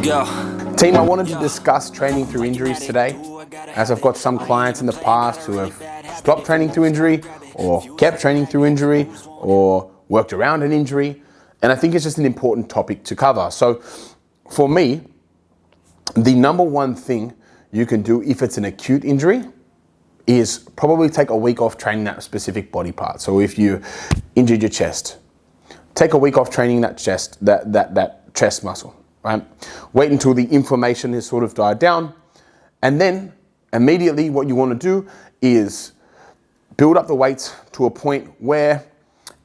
Let's go. Team, I wanted to discuss training through injuries today, as I've got some clients in the past who have stopped training through injury, or kept training through injury, or worked around an injury, and I think it's just an important topic to cover. So for me, the number one thing you can do if it's an acute injury is probably take a week off training that specific body part. So if you injured your chest, take a week off training that chest, that chest muscle, right? Wait until the inflammation has sort of died down, and then immediately what you want to do is build up the weights to a point where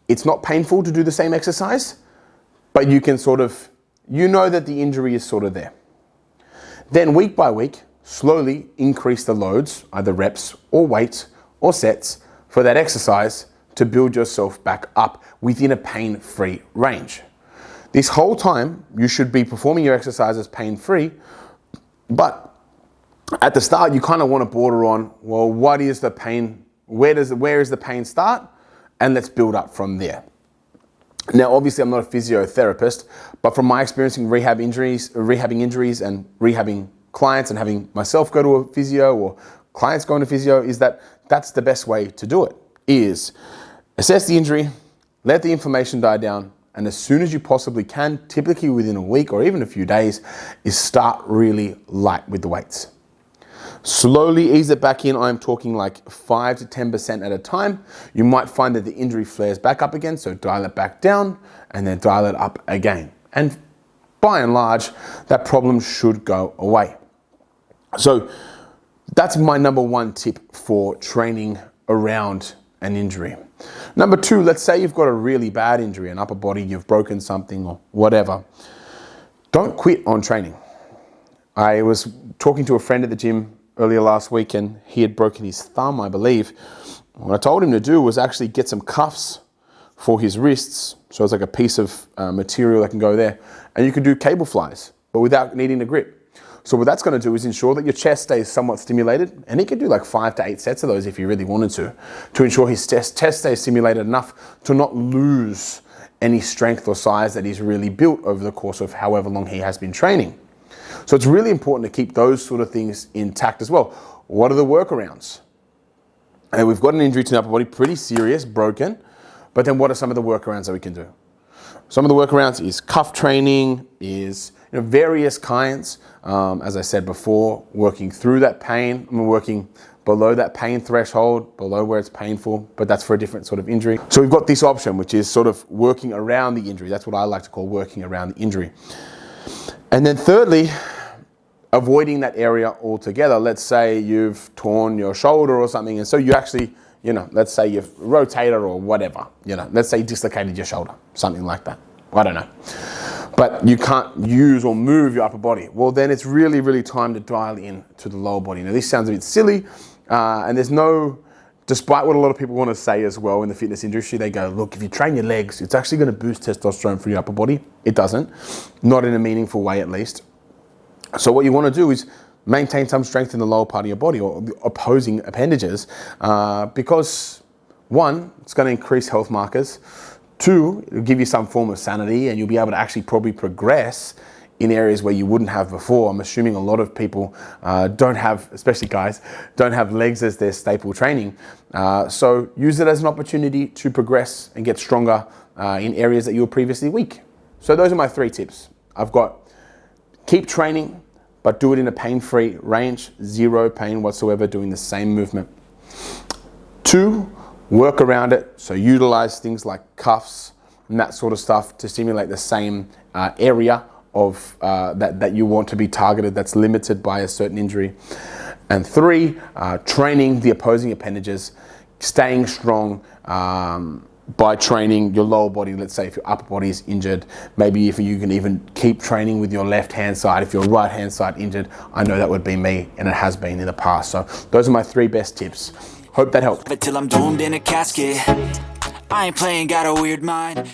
it's not painful to do the same exercise, but you can sort of, you know that the injury is sort of there. Then week by week, slowly increase the loads, either reps or weights or sets for that exercise to build yourself back up within a pain-free range. This whole time, you should be performing your exercises pain-free, but at the start, you kind of want to border on, well, what is the pain? Where is the pain start? And let's build up from there. Now, obviously, I'm not a physiotherapist, but from my experience in rehabbing injuries and rehabbing clients and having myself go to a physio or clients going to physio, is that that's the best way to do it, is assess the injury, let the inflammation die down, and as soon as you possibly can, typically within a week or even a few days, is start really light with the weights. Slowly ease it back in. I'm talking like 5 to 10% at a time. You might find that the injury flares back up again, so dial it back down and then dial it up again. And by and large, that problem should go away. So that's my number one tip for training around an injury. Number two, let's say you've got a really bad injury, an upper body, you've broken something or whatever. Don't quit on training. I was talking to a friend at the gym earlier last week and he had broken his thumb, I believe. What I told him to do was actually get some cuffs for his wrists. So it's like a piece of material that can go there. And you can do cable flies, but without needing the grip. So what that's going to do is ensure that your chest stays somewhat stimulated, and he could do like 5 to 8 sets of those if he really wanted to ensure his chest stays stimulated enough to not lose any strength or size that he's really built over the course of however long he has been training. So it's really important to keep those sort of things intact as well. What are the workarounds? And we've got an injury to the upper body, pretty serious, broken, but then what are some of the workarounds that we can do? Some of the workarounds is cuff training, is various kinds, as I said before, working through that pain, working below that pain threshold, below where it's painful, but that's for a different sort of injury. So we've got this option, which is sort of working around the injury. That's what I like to call working around the injury. And then thirdly, avoiding that area altogether. Let's say you've torn your shoulder or something, and so you actually, let's say you've rotated or whatever, let's say you dislocated your shoulder, something like that. I don't know. But you can't use or move your upper body. Well, then it's really, really time to dial in to the lower body. Now, this sounds a bit silly, and there's no, despite what a lot of people want to say as well in the fitness industry, they go, look, if you train your legs, it's actually going to boost testosterone for your upper body. It doesn't, not in a meaningful way at least. So what you want to do is maintain some strength in the lower part of your body or the opposing appendages, because one, it's going to increase health markers. Two, it'll give you some form of sanity and you'll be able to actually probably progress in areas where you wouldn't have before. I'm assuming a lot of people don't have, especially guys, don't have legs as their staple training. So use it as an opportunity to progress and get stronger in areas that you were previously weak. So those are my 3 tips. I've got keep training, but do it in a pain-free range, 0 pain whatsoever, doing the same movement. 2, work around it, so utilize things like cuffs and that sort of stuff to stimulate the same area of that you want to be targeted that's limited by a certain injury. And 3, training the opposing appendages, staying strong by training your lower body. Let's say if your upper body is injured, maybe if you can even keep training with your left hand side. If your right hand side injured, I know that would be me and it has been in the past. So those are my 3 best tips. Hope that helped. But till I'm doomed in a casket, I ain't playing, got a weird mind.